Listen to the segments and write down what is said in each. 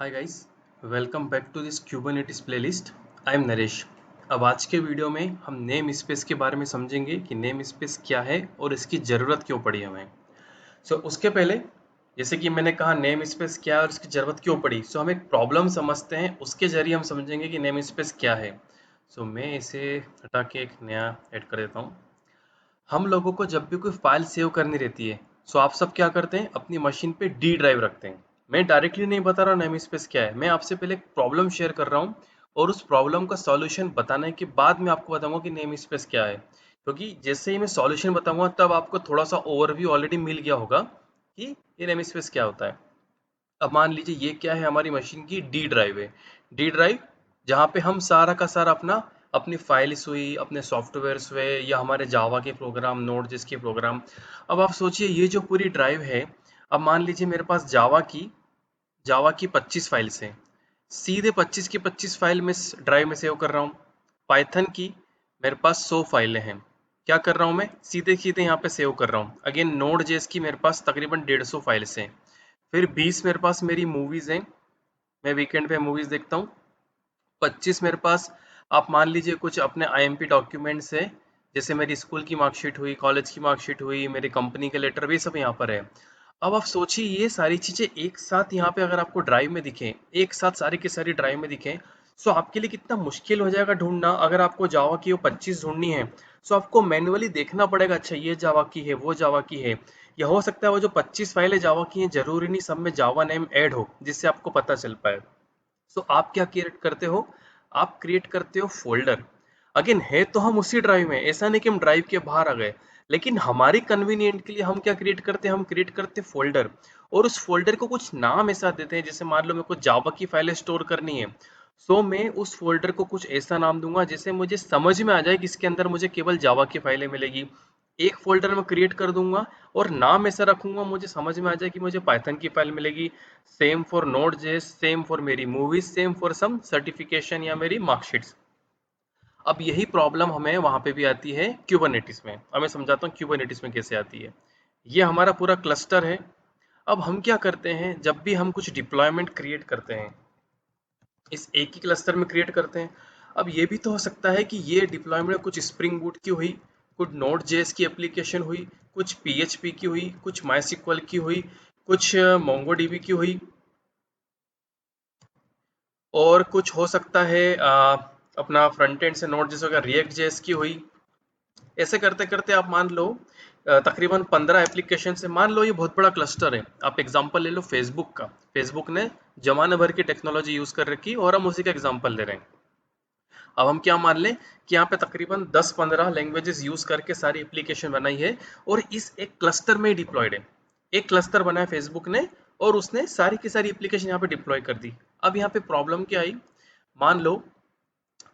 Hi guys, welcome back to this Kubernetes playlist. I am Naresh. अब आज के video में हम नेम स्पेस के बारे में समझेंगे कि नेम स्पेस क्या है और इसकी ज़रूरत क्यों पड़ी हमें। उसके पहले जैसे कि मैंने कहा नेम स्पेस क्या है और इसकी ज़रूरत क्यों पड़ी, हम एक प्रॉब्लम समझते हैं, उसके ज़रिए हम समझेंगे कि नेम स्पेस क्या है। मैं इसे हटा के एक नया ऐड कर देता हूँ। हम लोगों को जब भी कोई फाइल सेव करनी रहती है, आप सब क्या करते हैं, अपनी मशीन पे डी ड्राइव रखते हैं। मैं डायरेक्टली नहीं बता रहा नेम स्पेस क्या है, मैं आपसे पहले एक प्रॉब्लम शेयर कर रहा हूँ और उस प्रॉब्लम का सॉल्यूशन बताने के बाद मैं आपको बताऊंगा कि नेम स्पेस क्या है। क्योंकि जैसे ही मैं सॉल्यूशन बताऊंगा तब आपको थोड़ा सा ओवरव्यू ऑलरेडी मिल गया होगा कि ये नेम स्पेस क्या होता है। अब मान लीजिए ये क्या है, हमारी मशीन की डी ड्राइव है। डी ड्राइव जहाँ पे हम सारा का सारा अपनी फाइल्स हुई, अपने सॉफ्टवेयर्स हुए या हमारे जावा के प्रोग्राम, नोड जिसके प्रोग्राम। अब आप सोचिए ये जो पूरी ड्राइव है, अब मान लीजिए मेरे पास जावा की 25 फाइल्स हैं। सीधे 25 की 25 फाइल में ड्राइव में सेव कर रहा हूँ। पाइथन की मेरे पास 100 फाइलें हैं। क्या कर रहा हूँ, मैं सीधे सीधे यहाँ पे सेव कर रहा हूँ। अगेन नोड जेएस की मेरे पास तकरीबन 150 फाइल्स हैं। फिर 20 मेरे पास मेरी मूवीज़ हैं, मैं वीकेंड पे मूवीज़ देखता हूँ। 25 मेरे पास आप मान लीजिए कुछ अपने आईएमपी डॉक्यूमेंट्स है, जैसे मेरी स्कूल की मार्कशीट हुई, कॉलेज की मार्कशीट हुई, मेरी कंपनी के लेटर, ये सब यहाँ पर है। अब आप सोचिए ये सारी चीज़ें एक साथ यहाँ पे अगर आपको ड्राइव में दिखें, एक साथ सारी की सारी ड्राइव में दिखें, आपके लिए कितना मुश्किल हो जाएगा ढूंढना। अगर आपको जावा की वो 25 ढूंढनी है, आपको मैनुअली देखना पड़ेगा, अच्छा ये जावा की है, वो जावा की है। या हो सकता है वो जो 25 फाइलें जावा की हैं, जरूरी नहीं सब में जावा नेम ऐड हो जिससे आपको पता चल पाए। आप क्या क्रिएट करते हो, आप क्रिएट करते हो फोल्डर। अगेन है तो हम उसी ड्राइव में, ऐसा नहीं कि हम ड्राइव के बाहर आ गए, लेकिन हमारी कन्वीनियंट के लिए हम क्या क्रिएट करते हैं, हम क्रिएट करते हैं फोल्डर। और उस फोल्डर को कुछ नाम ऐसा देते हैं, जैसे मान लो मेरे को जावा की फाइलें स्टोर करनी है, मैं उस फोल्डर को कुछ ऐसा नाम दूंगा जिससे मुझे समझ में आ जाए कि इसके अंदर मुझे केवल जावा की फाइलें मिलेगी। एक फोल्डर में क्रिएट कर दूंगा और नाम ऐसा रखूंगा मुझे समझ में आ जाए कि मुझे पाइथन की फाइल मिलेगी। Same for Node JS, same for मेरी movies, same for some certification या मेरी मार्कशीट्स। अब यही प्रॉब्लम हमें वहां पे भी आती है क्यूबरनेटिस में। अब मैं समझाता हूँ क्यूबरनेटिस में कैसे आती है। ये हमारा पूरा क्लस्टर है। अब हम क्या करते हैं, जब भी हम कुछ डिप्लॉयमेंट क्रिएट करते हैं, इस एक ही क्लस्टर में क्रिएट करते हैं। अब ये भी तो हो सकता है कि ये डिप्लॉयमेंट कुछ स्प्रिंग बूट की हुई, कुछ नोड जेएस की एप्लीकेशन हुई, कुछ पीएचपी की हुई, कुछ माइस्क्ल की हुई, कुछ मोंगोडीबी की हुई, और कुछ हो सकता है अपना फ्रंट एंड से नोड जैसे होगा रिएक्ट जेएस की हुई। ऐसे करते करते आप मान लो तकरीबन 15 एप्लीकेशन से, मान लो ये बहुत बड़ा क्लस्टर है। आप एग्जांपल ले लो फेसबुक का, फेसबुक ने जमाने भर की टेक्नोलॉजी यूज कर रखी और हम उसी का एग्जांपल ले रहे हैं। अब हम क्या मान लें कि यहाँ पे तकरीबन 10-15 लैंग्वेजेस यूज करके सारी एप्लीकेशन बनाई है और इस एक क्लस्टर में ही डिप्लॉयड है। एक क्लस्टर बनाया फेसबुक ने और उसने सारी की सारी एप्लीकेशन यहाँ पे डिप्लॉय कर दी। अब यहाँ पे प्रॉब्लम क्या आई, मान लो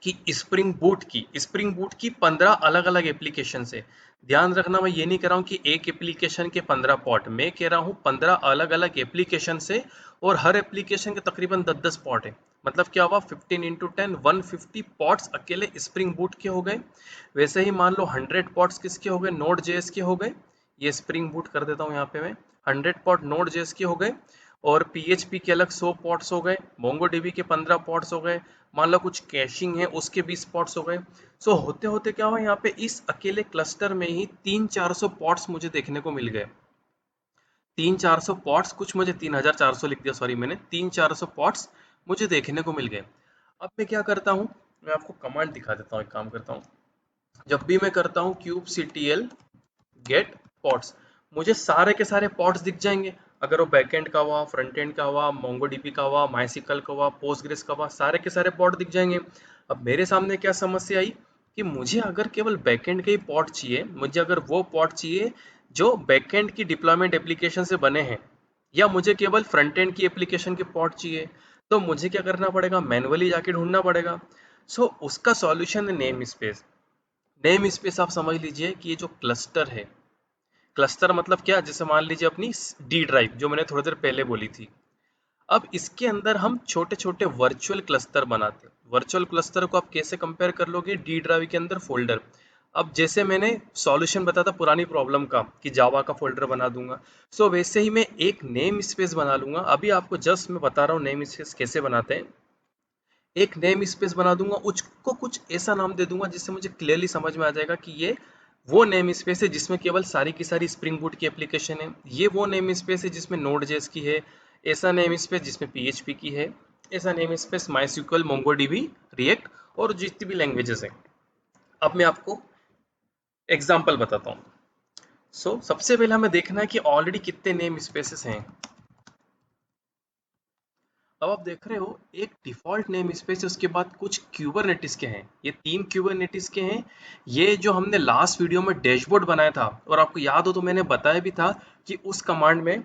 कि स्प्रिंग बूट की 15 अलग अलग एप्लीकेशन से। ध्यान रखना, मैं ये नहीं कह रहा हूँ कि एक एप्लीकेशन के 15 पॉट, मैं कह रहा हूँ 15 अलग अलग एप्लीकेशन से, और हर एप्लीकेशन के तकरीबन 10-10 पॉट है। मतलब क्या हुआ, 15 इंटू 10 150 पॉट्स अकेले स्प्रिंग बूट के हो गए। वैसे ही मान लो 100 पॉट्स किसके हो गए, नोड जेएस के हो गए। ये स्प्रिंग बूट कर देता हूँ यहाँ पे मैं, 100 पॉट नोड जेएस के हो गए। और पीएचपी के अलग 100 पॉट्स हो गए, मोंगोडीबी के 15 पॉट्स हो गए, मान लो कुछ कैशिंग है उसके 20 पॉट्स हो गए। होते होते क्या हुआ, यहाँ पे इस अकेले क्लस्टर में ही 300-400 पॉट्स मुझे देखने को मिल गए। 300-400 पॉट्स, कुछ मुझे 3400 लिख दिया, सॉरी, मैंने 300-400 पॉट्स मुझे देखने को मिल गए। अब मैं क्या करता हूँ, मैं आपको कमांड दिखा देता हूँ, एक काम करता हूँ। जब भी मैं करता हूँ kubectl गेट पॉट्स, मुझे सारे के सारे पॉट्स दिख जाएंगे। अगर वो बैकएंड का हुआ, फ्रंट एंड का हुआ, मोंगोडीबी का हुआ, माइसिकल का हुआ, पोस्टग्रेस का हुआ, सारे के सारे पॉट दिख जाएंगे। अब मेरे सामने क्या समस्या आई कि मुझे अगर केवल बैकएंड के ही पॉट चाहिए, मुझे अगर वो पॉट चाहिए जो बैकएंड की डिप्लॉयमेंट एप्लीकेशन से बने हैं, या मुझे केवल फ्रंट एंड की एप्लीकेशन के पॉट चाहिए, तो मुझे क्या करना पड़ेगा, मैनुअली जाके ढूंढना पड़ेगा। उसका सॉल्यूशन है नेम स्पेस। नेम स्पेस आप समझ लीजिए कि ये जो क्लस्टर है, क्लस्टर मतलब क्या, जैसे मान लीजिए अपनी डी ड्राइव जो मैंने थोड़ी देर पहले बोली थी। अब इसके अंदर हम छोटे छोटे वर्चुअल क्लस्टर बनाते हैं। वर्चुअल क्लस्टर को आप कैसे कंपेयर कर लोगे, डी ड्राइव के अंदर फोल्डर। अब जैसे मैंने सॉल्यूशन बताया था पुरानी प्रॉब्लम का कि जावा का फोल्डर बना दूंगा, सो वैसे ही मैं एक नेम स्पेस बना लूंगा। अभी आपको जस्ट मैं बता रहा हूँ नेम स्पेस कैसे बनाते हैं। एक नेम स्पेस बना दूंगा, उसको कुछ ऐसा नाम दे दूंगा जिससे मुझे क्लियरली समझ में आ जाएगा कि ये वो नेम स्पेस है जिसमें केवल सारी की सारी स्प्रिंग बूट की एप्लीकेशन है, ये वो नेम स्पेस है जिसमें नोड जेएस की है, ऐसा नेम स्पेस जिसमें पीएचपी की है, ऐसा name space MySQL, MongoDB, react और जितनी भी लैंग्वेजेस हैं। अब मैं आपको एग्जाम्पल बताता हूँ। सबसे पहले हमें देखना है कि ऑलरेडी कितने नेम स्पेसेस हैं। अब आप देख रहे हो एक डिफॉल्ट नेम स्पेस है, उसके बाद कुछ क्यूबरनेटिस के हैं, ये 3 क्यूबरनेटिस के हैं। ये जो हमने लास्ट वीडियो में डैशबोर्ड बनाया था, और आपको याद हो तो मैंने बताया भी था कि उस कमांड में,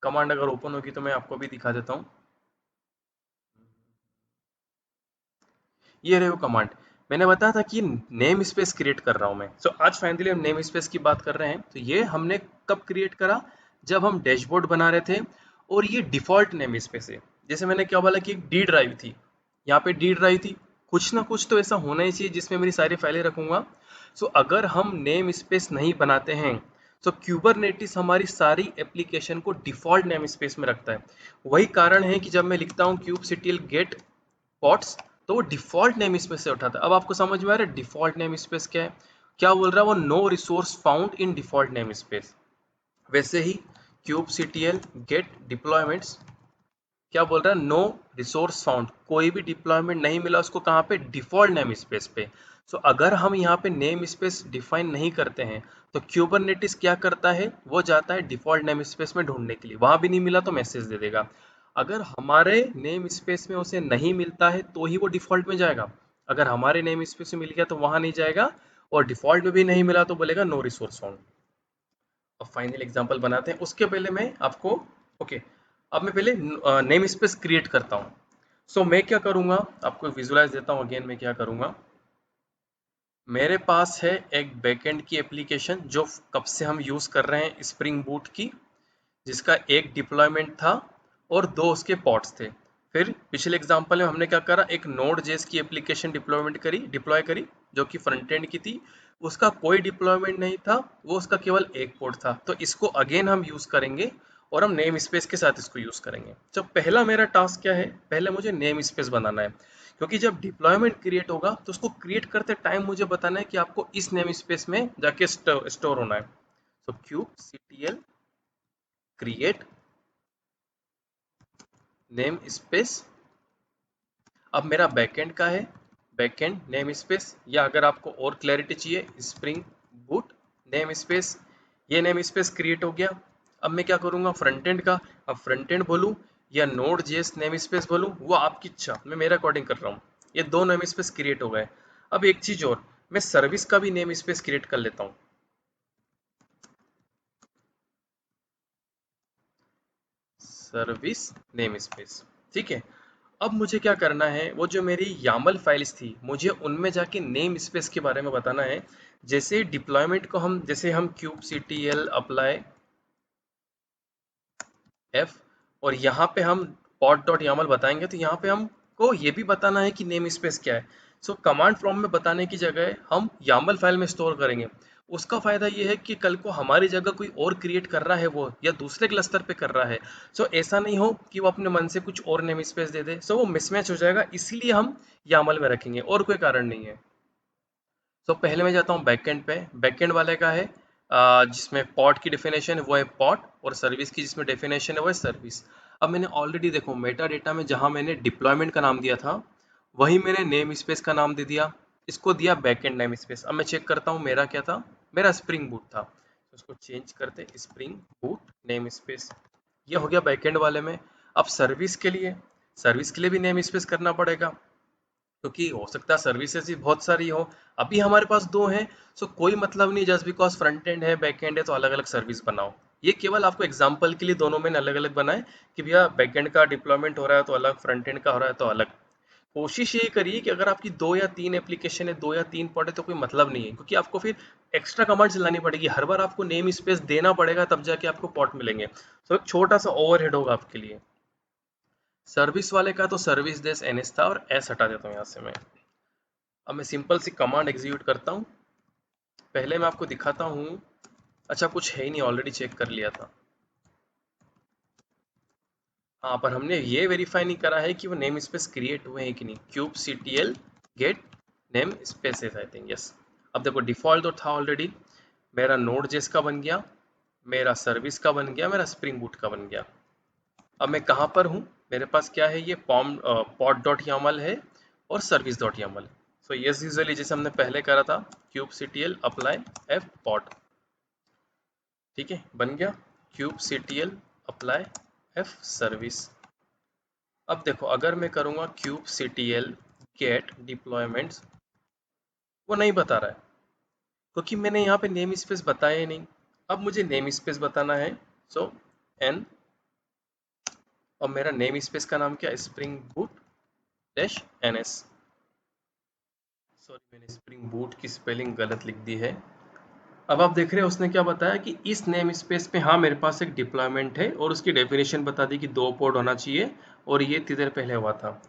कमांड अगर ओपन होगी तो मैं आपको भी दिखा देता हूँ। ये रहे वो कमांड, मैंने बताया था कि नेम स्पेस क्रिएट कर रहा हूं मैं। आज फाइनली हम नेम स्पेस की बात कर रहे हैं। तो ये हमने कब क्रिएट करा, जब हम डैशबोर्ड बना रहे थे। और ये डिफॉल्ट नेम स्पेस है। जैसे मैंने क्या बोला कि एक डी ड्राइव थी, यहाँ पे डी ड्राइव थी, कुछ ना कुछ तो ऐसा होना ही चाहिए जिसमें मेरी सारी फाइलें रखूंगा। अगर हम नेम स्पेस नहीं बनाते हैं तो क्यूबरनेटिस हमारी सारी एप्लीकेशन को डिफॉल्ट नेम स्पेस में रखता है। वही कारण है कि जब मैं लिखता हूँ kubectl गेट पॉट्स, तो वो डिफॉल्ट नेम स्पेस से उठाता है। अब आपको समझ में आ रहा है डिफॉल्ट नेम स्पेस क्या है, क्या बोल रहा है वो, no resource found in default namespace. वैसे ही kubectl गेट डिप्लॉयमेंट्स क्या बोल रहा है, नो रिसोर्स फाउंड, कोई भी डिप्लॉयमेंट नहीं मिला उसको कहाँ पे, डिफॉल्ट नेम स्पेस पे। अगर हम यहाँ पे नेम स्पेस डिफाइन नहीं करते हैं तो क्यूबरनेटिस क्या करता है, वो जाता है डिफॉल्ट नेम स्पेस में ढूंढने के लिए, वहां भी नहीं मिला तो मैसेज दे देगा। अगर हमारे नेम स्पेस में उसे नहीं मिलता है तो ही वो डिफॉल्ट में जाएगा, अगर हमारे नेम स्पेस में मिल गया तो वहां नहीं जाएगा, और डिफॉल्ट में भी नहीं मिला तो बोलेगा नो रिसोर्स फाउंड। अब फाइनल एग्जांपल बनाते हैं, उसके पहले मैं आपको, ओके, अब मैं पहले नेम स्पेस क्रिएट करता हूँ। मैं क्या करूँगा, आपको विजुलाइज देता हूँ अगेन मैं क्या करूँगा। मेरे पास है एक बैकएंड की एप्लीकेशन जो कब से हम यूज़ कर रहे हैं, स्प्रिंग बूट की, जिसका एक डिप्लॉयमेंट था और 2 उसके पॉड्स थे। फिर पिछले एग्जांपल में हमने क्या करा, एक नोड जेएस की एप्लीकेशन डिप्लॉय करी जो कि फ्रंट एंड की थी, उसका कोई डिप्लॉयमेंट नहीं था, वो उसका केवल एक पोर्ट था। तो इसको अगेन हम यूज़ करेंगे और हम नेम स्पेस के साथ इसको यूज़ करेंगे। पहला मेरा टास्क क्या है, पहले मुझे नेम स्पेस बनाना है, क्योंकि जब डिप्लॉयमेंट क्रिएट होगा तो उसको क्रिएट करते टाइम मुझे बताना है कि आपको इस नेम स्पेस में जाके स्टोर होना है। kubectl create name space. अब मेरा बैकएंड का है, बैकएंड नेम स्पेस, या अगर आपको और क्लैरिटी चाहिए स्प्रिंग बूट नेम स्पेस, ये नेम स्पेस क्रिएट हो गया। अब मैं क्या करूँगा फ्रंट एंड का, अब फ्रंट एंड बोलूँ या नोड जेएस नेम स्पेस बोलूँ, वो आपकी इच्छा, मैं मेरा अकॉर्डिंग कर रहा हूँ। ये 2 नेम स्पेस क्रिएट हो गए। अब एक चीज़ और, मैं सर्विस का भी नेम स्पेस क्रिएट कर लेता हूँ। सर्विस नेम स्पेस, ठीक है। अब मुझे क्या करना है, वो जो मेरी यामल फाइल्स थी मुझे उनमें जाके नेम स्पेस के बारे में बताना है। जैसे डिप्लॉयमेंट को हम, जैसे हम kubectl अप्लाई f, और यहाँ पे हम pod डॉट यामल बताएंगे, तो यहाँ पे हमको ये भी बताना है कि नेम स्पेस क्या है। कमांड प्रॉम्प्ट में बताने की जगह हम यामल फाइल में स्टोर करेंगे। उसका फायदा ये है कि कल को हमारी जगह कोई और क्रिएट कर रहा है वो, या दूसरे क्लस्टर पे कर रहा है, ऐसा नहीं हो कि वो अपने मन से कुछ और नेम स्पेस दे दे, वो मिसमैच हो जाएगा, इसीलिए हम यामल में रखेंगे, और कोई कारण नहीं है। पहले मैं जाता हूँ बैकएंड पे, बैकएंड वाले का है जिसमें पॉट की डेफिनेशन है वो है पॉट, और सर्विस की जिसमें डेफिनेशन है वो है सर्विस। अब मैंने ऑलरेडी देखो मेटा डेटा में जहाँ मैंने डिप्लॉयमेंट का नाम दिया था, वही मैंने नेम स्पेस का नाम दे दिया, इसको दिया बैकएंड नेम स्पेस। अब मैं चेक करता हूँ मेरा क्या था, मेरा स्प्रिंग बूट था, उसको चेंज करते स्प्रिंग बूट नेम स्पेस, ये हो गया बैकएंड वाले में। अब सर्विस के लिए भी नेम स्पेस करना पड़ेगा, क्योंकि हो सकता है सर्विसेज ही बहुत सारी हो। अभी हमारे पास 2 हैं, कोई मतलब नहीं जस्ट बिकॉज फ्रंट एंड है बैक एंड है तो अलग अलग सर्विस बनाओ। ये केवल आपको एग्जांपल के लिए दोनों में अलग अलग बनाए कि भैया बैक एंड का डिप्लॉयमेंट हो रहा है तो अलग, फ्रंट एंड का हो रहा है तो अलग। कोशिश ये करिए कि अगर आपकी 2 या 3 एप्लीकेशन है, 2 या 3 पॉट है, तो कोई मतलब नहीं है, क्योंकि आपको फिर एक्स्ट्रा कमांड चलानी पड़ेगी, हर बार आपको नेम स्पेस देना पड़ेगा तब जाके आपको पॉट मिलेंगे। एक छोटा सा ओवरहेड होगा आपके लिए। सर्विस वाले का तो सर्विस देस एनएस था, और एस हटा देता हूँ यहाँ से मैं। अब मैं सिंपल सी कमांड एग्जीक्यूट करता हूँ, पहले मैं आपको दिखाता हूँ। अच्छा, कुछ है ही नहीं, ऑलरेडी चेक कर लिया था। हाँ, पर हमने ये वेरीफाई नहीं करा है कि वो नेम स्पेस क्रिएट हुए हैं कि नहीं। kubectl gate name spaces, I think yes. अब देखो, डिफॉल्ट तो था ऑलरेडी, मेरा नोड जेस का बन गया, मेरा सर्विस का बन गया, मेरा स्प्रिंग बूट का बन गया। अब मैं कहाँ पर हूँ? मेरे पास क्या है, ये pod डॉट यामल है और service dot YAML. So yes usually जैसे हमने पहले करा था, kubectl अप्लाई f pod, ठीक है, बन गया। kubectl apply f service. अब देखो, अगर मैं करूँगा kubectl गेट डिप्लॉयमेंट्स, वो नहीं बता रहा है क्योंकि मैंने यहाँ पे नेम स्पेस बताया ही नहीं। अब मुझे नेम स्पेस बताना है, सो n, और मेरा नेम स्पेस का नाम क्या है, spring boot dash ns। Sorry, मैंने स्प्रिंग बूट की स्पेलिंग गलत लिख दी है। अब आप देख रहे हैं उसने क्या बताया कि इस नेम स्पेस पे, हाँ, मेरे पास एक डिप्लॉयमेंट है और उसकी डेफिनेशन बता दी कि 2 पोर्ट होना चाहिए, और ये इतनी देर पहले हुआ था।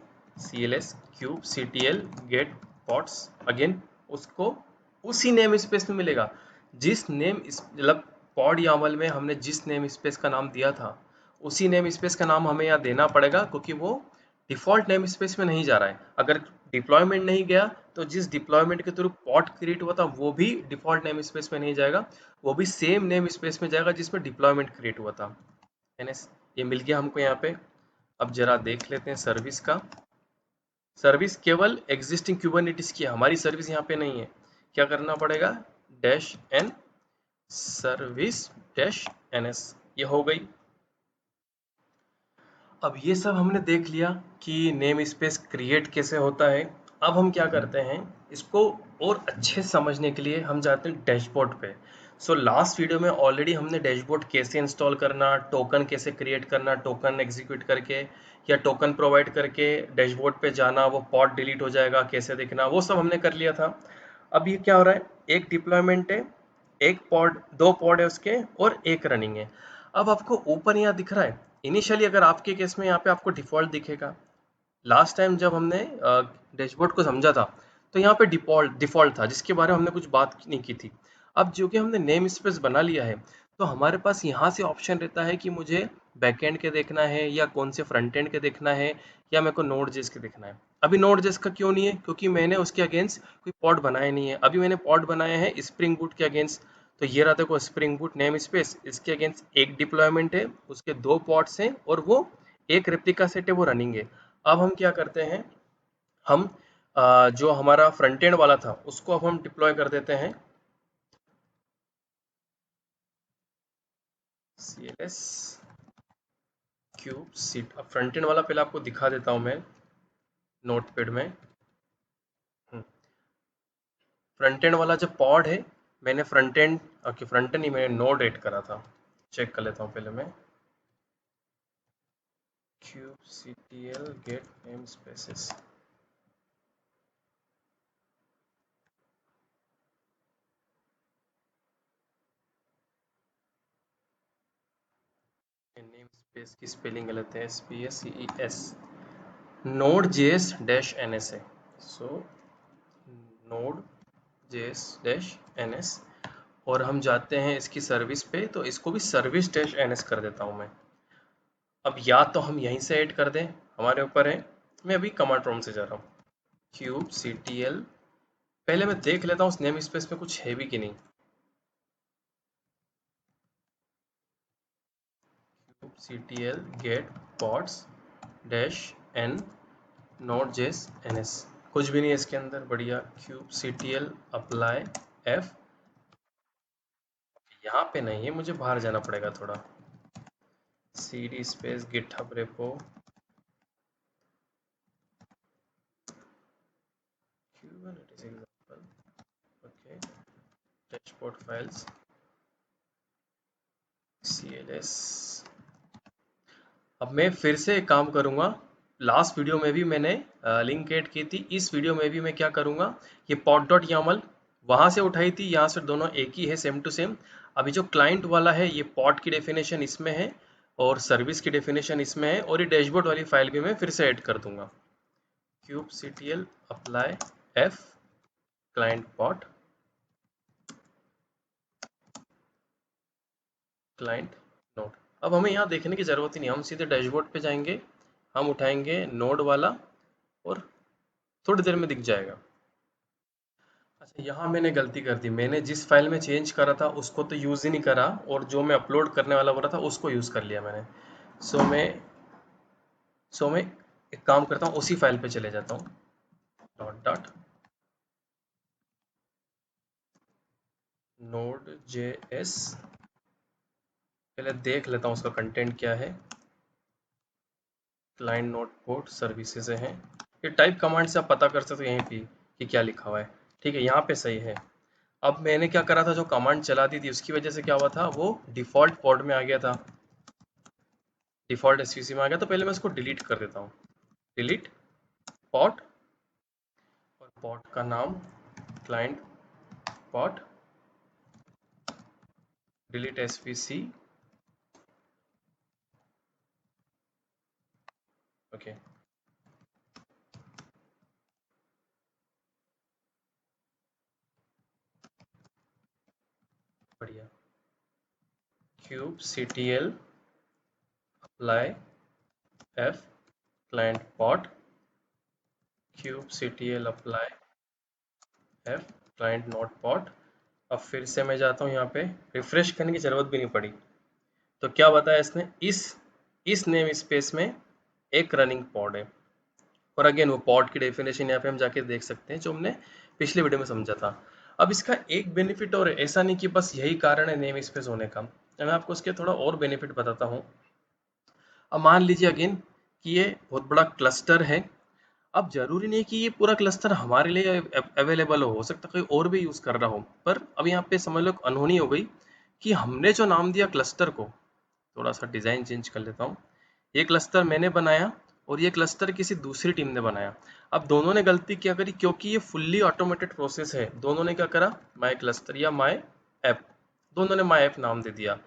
cls kubectl get pods, again उसको उसी नेम स्पेस में मिलेगा जिस मतलब पॉड यामल में हमने जिस नेम स्पेस का नाम दिया था, उसी नेम स्पेस का नाम हमें यहाँ देना पड़ेगा, क्योंकि वो डिफॉल्ट नेम स्पेस में नहीं जा रहा है। अगर डिप्लॉयमेंट नहीं गया तो जिस डिप्लॉयमेंट के थ्रू पॉड क्रिएट हुआ था वो भी डिफॉल्ट नेम स्पेस में नहीं जाएगा, वो भी सेम नेम स्पेस में जाएगा जिसमें डिप्लॉयमेंट क्रिएट हुआ था। एनएस, ये मिल गया हमको यहाँ पे। अब जरा देख लेते हैं सर्विस का। सर्विस केवल एग्जिस्टिंग क्यूबरनेटिस की है, हमारी सर्विस यहाँ पे नहीं है। क्या करना पड़ेगा, dash N service dash NS, ये हो गई। अब ये सब हमने देख लिया कि नेम स्पेस क्रिएट कैसे होता है। अब हम क्या करते हैं, इसको और अच्छे से समझने के लिए हम जाते हैं डैशबोर्ड पे। सो लास्ट वीडियो में ऑलरेडी हमने डैशबोर्ड कैसे इंस्टॉल करना, टोकन कैसे क्रिएट करना, टोकन एग्जीक्यूट करके या टोकन प्रोवाइड करके डैशबोर्ड पे जाना, वो पॉड डिलीट हो जाएगा कैसे देखना, वो सब हमने कर लिया था। अब ये क्या हो रहा है, एक डिप्लॉयमेंट है, एक पॉड, 2 पॉड है उसके, और एक रनिंग है। अब आपको ऊपर यहाँ दिख रहा है, इनिशियली अगर आपके केस में यहाँ पे आपको डिफॉल्ट दिखेगा। लास्ट टाइम जब हमने डैशबोर्ड को समझा था तो यहाँ पे डिफॉल्ट था जिसके बारे में हमने कुछ बात नहीं की थी। अब जो कि हमने नेम स्पेस बना लिया है, तो हमारे पास यहाँ से ऑप्शन रहता है कि मुझे बैकएंड के देखना है या कौन से फ्रंट एंड के देखना है, या मेरे को नोड जेस के देखना है। अभी नोड जेस का क्यों नहीं है, क्योंकि मैंने उसके अगेंस्ट कोई पॉड बनाया नहीं है। अभी मैंने पॉड बनाया है स्प्रिंग बूट के अगेंस्ट। तो ये रहा देखो, स्प्रिंग बूट नेम स्पेस, इसके अगेंस्ट एक डिप्लॉयमेंट है, उसके 2 पॉड्स हैं, और वो एक रेप्लिका सेट है, वो रनिंग है। अब हम क्या करते हैं, हम जो हमारा फ्रंट एंड वाला था उसको अब हम डिप्लॉय कर देते हैं। cls क्यूब सीट, अब फ्रंट एंड वाला पहले आपको दिखा देता हूं मैं नोटपैड में। फ्रंट एंड वाला जो पॉड है, मैंने front end, okay front and he मैंने नोड ऐड करा था। चेक कर लेता हूं पहले मैं, kubectl gate name spaces. Name space की स्पेलिंग गलत है, SPACES, node JS dash NS है। सो नोड जेएस डैश एनएस, और हम जाते हैं इसकी सर्विस पे, तो इसको भी सर्विस डैश एनएस कर देता हूं मैं। अब या तो हम यहीं से ऐड कर दें, हमारे ऊपर है। मैं अभी कमांड प्रॉम्प्ट से जा रहा हूँ, kubectl, पहले मैं देख लेता हूँ उस नेम स्पेस में कुछ है भी कि नहीं। kubectl get pods dash N node JS NS, कुछ भी नहीं है इसके अंदर, बढ़िया। kubectl अप्लाई एफ, यहाँ पे नहीं है, मुझे बाहर जाना पड़ेगा थोड़ा। cd space GitHub repo, kubernetes example, okay, dashboard files, cls। अब मैं फिर से एक काम करूंगा, लास्ट वीडियो में भी मैंने लिंक ऐड की थी, इस वीडियो में भी मैं क्या करूंगा, ये pod डॉट यामल वहां से उठाई थी, यहाँ से दोनों एक ही है, सेम टू सेम। अभी जो क्लाइंट वाला है, ये पॉड की डेफिनेशन इसमें है और सर्विस की डेफिनेशन इसमें है, और ये डैशबोर्ड वाली फाइल भी मैं फिर से ऐड कर दूंगा। kubectl apply F client pod, client node. अब हमें यहाँ देखने की ज़रूरत ही नहीं, हम सीधे डैशबोर्ड पे जाएंगे, हम उठाएंगे नोड वाला और थोड़ी देर में दिख जाएगा। अच्छा, यहाँ मैंने गलती कर दी, मैंने जिस फाइल में चेंज करा था उसको तो यूज़ ही नहीं करा, और जो मैं अपलोड करने वाला बोला था उसको यूज़ कर लिया मैंने। सो मैं सो मैं एक काम करता हूँ, उसी फाइल पे चले जाता हूँ, डॉट डॉट नोड जे एस, पहले देख लेता हूँ उसका कंटेंट क्या है। क्लाइंट नोड पोर्ट सर्विसेज हैं, ये टाइप कमांड से आप पता कर सकते हो यहीं पे कि क्या लिखा हुआ है। ठीक है, यहाँ पे सही है। अब मैंने क्या करा था, जो कमांड चला दी थी उसकी वजह से क्या हुआ था, वो डिफ़ॉल्ट पोर्ट में आ गया था, डिफ़ॉल्ट एसवीसी में आ गया। तो पहले मैं इसको डिलीट कर देता हूँ, डिलीट पॉट, और पॉट का नाम client pod, delete SVC. Okay, बढ़िया। Kube ctl apply f client pod, kube ctl apply f client note pod. अब फिर से मैं जाता हूँ, यहाँ पे रिफ्रेश करने की ज़रूरत भी नहीं पड़ी। तो क्या बताया इसने, इस नेम स्पेस में एक रनिंग पॉड है। और अगेन वो पॉड की डेफिनेशन यहाँ पे हम जाके देख सकते हैं, जो हमने पिछले वीडियो में समझा था। अब इसका एक बेनिफिट और है, ऐसा नहीं कि बस यही कारण है नेम स्पेस होने का, मैं आपको उसके थोड़ा और बेनिफिट बताता हूँ। अब मान लीजिए अगेन कि ये बहुत बड़ा क्लस्टर है। अब जरूरी नहीं कि ये पूरा क्लस्टर हमारे लिए अवेलेबल हो सकता है कोई और भी यूज़ कर रहा हो, पर अब यहाँ पे समझ लो अनहोनी हो गई कि हमने जो नाम दिया क्लस्टर को, थोड़ा सा डिज़ाइन चेंज कर लेता हूँ। ये क्लस्टर मैंने बनाया और ये क्लस्टर किसी दूसरी टीम ने बनाया। अब दोनों ने गलती क्या करी, क्योंकि ये फुल्ली ऑटोमेटेड प्रोसेस है, दोनों ने क्या करा, माय क्लस्टर या माय ऐप, दोनों ने माय ऐप नाम दे दिया।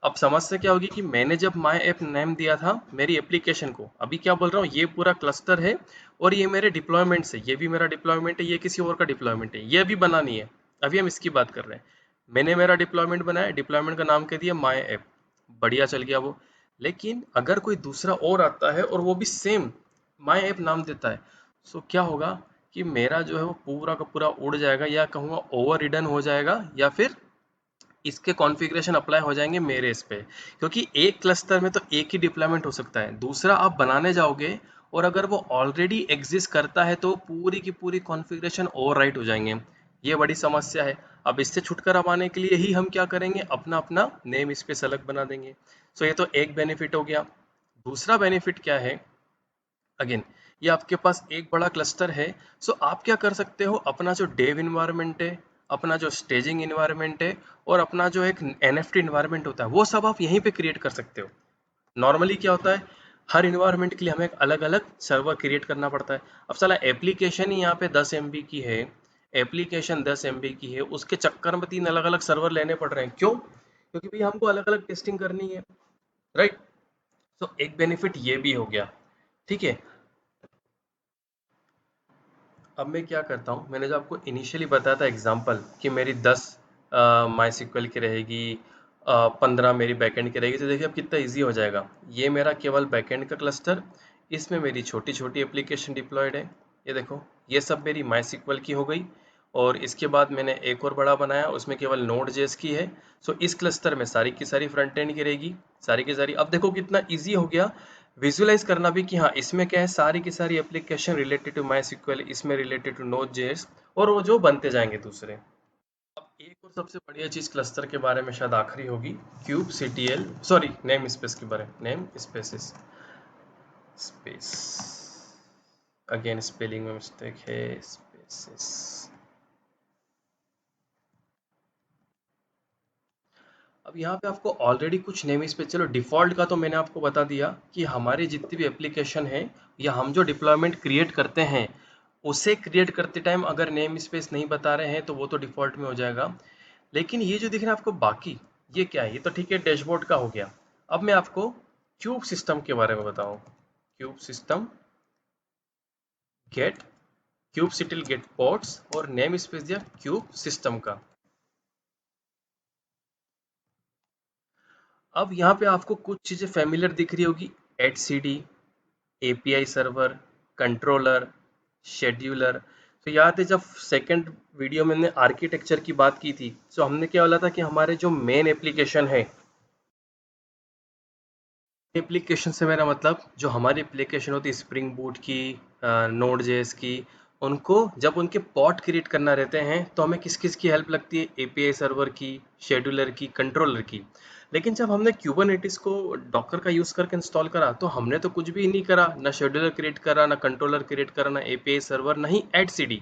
अब समस्या क्या होगी कि मैंने जब माय ऐप नेम दिया था मेरी एप्लीकेशन को, अभी क्या बोल रहा हूँ, ये पूरा क्लस्टर है और ये मेरे डिप्लॉयमेंट से, ये भी मेरा डिप्लॉयमेंट है, ये किसी और का डिप्लॉयमेंट है, ये अभी बनानी है, अभी हम इसकी बात कर रहे हैं। मैंने मेरा डिप्लॉयमेंट बनाया, डिप्लॉयमेंट का नाम कह दिया माय ऐप, बढ़िया चल गया वो। लेकिन अगर कोई दूसरा और आता है और वो भी सेम माय ऐप नाम देता है, सो क्या होगा कि मेरा जो है वो पूरा का पूरा उड़ जाएगा, या कहूँगा ओवर रिडन हो जाएगा, या फिर इसके कॉन्फ़िगरेशन अप्लाई हो जाएंगे मेरे इस पे। क्योंकि एक क्लस्टर में तो एक ही डिप्लॉयमेंट हो सकता है, दूसरा आप बनाने जाओगे और अगर वो ऑलरेडी एग्जिस्ट करता है तो पूरी की पूरी कॉन्फ़िगरेशन ओवरराइट हो जाएंगे। ये बड़ी समस्या है। अब इससे छुटकारा पाने के लिए ही हम क्या करेंगे, अपना अपना नेम स्पेस अलग बना देंगे। सो ये तो एक बेनिफिट हो गया। दूसरा बेनिफिट क्या है, अगेन ये आपके पास एक बड़ा क्लस्टर है। सो आप क्या कर सकते हो, अपना जो डेव इन्वायरमेंट है, अपना जो स्टेजिंग इन्वायरमेंट है, और अपना जो एक एनएफटी इन्वायरमेंट होता है, वो सब आप यहीं पे क्रिएट कर सकते हो। नॉर्मली क्या होता है, हर इन्वायरमेंट के लिए हमें एक अलग अलग सर्वर क्रिएट करना पड़ता है। अब साला एप्लीकेशन ही यहाँ पे 10 MB की है, एप्लीकेशन 10 MB की है, उसके चक्कर में 3 अलग अलग सर्वर लेने पड़ रहे हैं, क्यों, क्योंकि भाई हमको अलग अलग टेस्टिंग करनी है, राइट। तो एक बेनिफिट ये भी हो गया, ठीक है। अब मैं क्या करता हूँ, मैंने जो आपको इनिशियली बताया था एग्जांपल कि मेरी 10 माई सिक्वल की रहेगी, 15 मेरी बैकएंड की रहेगी, तो देखिए अब कितना इजी हो जाएगा। ये मेरा केवल बैकएंड का क्लस्टर, इसमें मेरी छोटी छोटी एप्लीकेशन डिप्लॉयड है, ये देखो, ये सब मेरी माई सिक्वल की हो गई। और इसके बाद मैंने एक और बड़ा बनाया, उसमें केवल नोड जेएस की है। सो इस क्लस्टर में सारी की सारी फ्रंट एंड की रहेगी, सारी की सारी। अब देखो कितना इजी हो गया विजुअलाइज करना भी कि हाँ इसमें क्या है, सारी की सारी application related to MySQL, इसमें रिलेटेड टू नोड जेएस, और वो जो बनते जाएंगे दूसरे। अब एक और सबसे बढ़िया चीज़ क्लस्टर के बारे में शायद आखिरी होगी, kube ctl, sorry namespace के बारे में, namespaces, space, again spelling में मिस्टेक है, स्पेसिस। अब यहाँ पे आपको ऑलरेडी कुछ नेम स्पेस, चलो डिफ़ॉल्ट का तो मैंने आपको बता दिया कि हमारी जितनी भी एप्लीकेशन है या हम जो डिप्लॉयमेंट क्रिएट करते हैं, उसे क्रिएट करते टाइम अगर नेम स्पेस नहीं बता रहे हैं तो वो तो डिफ़ॉल्ट में हो जाएगा। लेकिन ये जो दिख रहा है आपको बाकी, ये क्या है, ये तो ठीक है डैशबोर्ड का हो गया। अब मैं आपको क्यूब सिस्टम के बारे में बताऊँ। Kube system get, kube ctl get ports, और नेम स्पेस दिया क्यूब सिस्टम का। अब यहाँ पे आपको कुछ चीज़ें फैमिलियर दिख रही होगी, etcd, API server, controller, scheduler. तो याद है जब सेकंड वीडियो में हमने आर्किटेक्चर की बात की थी, तो हमने क्या बोला था कि हमारे जो मेन एप्लीकेशन है, एप्लीकेशन से मेरा मतलब जो हमारी एप्लीकेशन होती है स्प्रिंग बूट की, नोड जेएस की, उनको जब उनके पॉट क्रिएट करना रहते हैं तो हमें किस किस की हेल्प लगती है, एपीआई सर्वर की, शेड्यूलर की, कंट्रोलर की। लेकिन जब हमने क्यूबरनेटिस को डॉकर का यूज़ करके इंस्टॉल करा तो हमने तो कुछ भी नहीं करा, ना शेड्यूलर क्रिएट करा, ना कंट्रोलर क्रिएट करा, ना एपीआई सर्वर, ना ही etcd,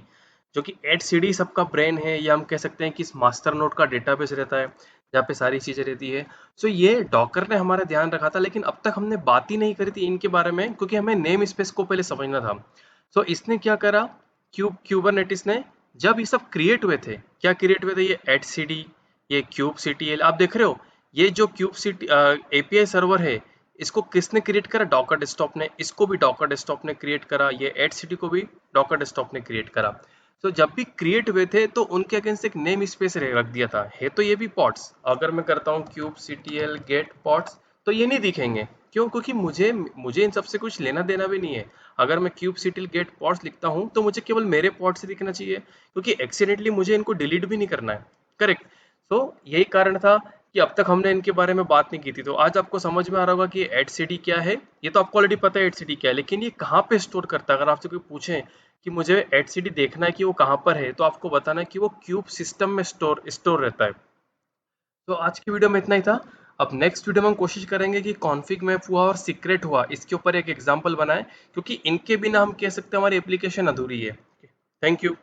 जो कि etcd सबका ब्रेन है, या हम कह सकते हैं कि इस मास्टर नोड का डेटाबेस रहता है जहाँ पे सारी चीज़ें रहती है। सो ये डॉकर ने हमारा ध्यान रखा था, लेकिन अब तक हमने बात ही नहीं करी थी इनके बारे में, क्योंकि हमें नेम स्पेस को पहले समझना था। सो इसने क्या करा, क्यूबरनेटिस ने, जब ये सब क्रिएट हुए थे, क्या क्रिएट हुए थे, ये etcd, ये क्यूब सीटीएल, आप देख रहे हो, ये जो क्यूब सिटी एपीआई सर्वर है, इसको किसने क्रिएट करा, डॉकर डेस्कटॉप ने, इसको भी डॉकर डेस्कटॉप ने क्रिएट करा, ये etcd को भी डॉकर डेस्कटॉप ने क्रिएट करा। तो जब भी क्रिएट हुए थे तो उनके अगेंस्ट एक नेम स्पेस रख दिया था, है तो ये भी पॉट्स, अगर मैं करता हूँ क्यूब सीटीएल गेट पॉट्स तो ये नहीं दिखेंगे। क्यों? क्योंकि मुझे मुझे इन सबसे कुछ लेना देना भी नहीं है। अगर मैं क्यूब सीटीएल गेट पॉट्स लिखता हूँ तो मुझे केवल मेरे पॉट से दिखना चाहिए, क्योंकि एक्सीडेंटली मुझे इनको डिलीट भी नहीं करना है। करेक्ट। तो यही कारण था कि अब तक हमने इनके बारे में बात नहीं की थी। तो आज आपको समझ में आ रहा होगा कि etcd क्या है। ये तो आपको ऑलरेडी पता है etcd क्या है, लेकिन ये कहाँ पे स्टोर करता है। अगर आपसे कोई पूछे कि मुझे etcd देखना है कि वो कहाँ पर है, तो आपको बताना है कि वो क्यूब सिस्टम में स्टोर रहता है। तो आज की वीडियो में इतना ही था। अब नेक्स्ट वीडियो में हम कोशिश करेंगे कि कॉन्फिग मैप हुआ और सीक्रेट हुआ, इसके ऊपर एक एग्जाम्पल बनाए, क्योंकि इनके बिना हम कह सकते हैं हमारी एप्लीकेशन अधूरी है। Thank you.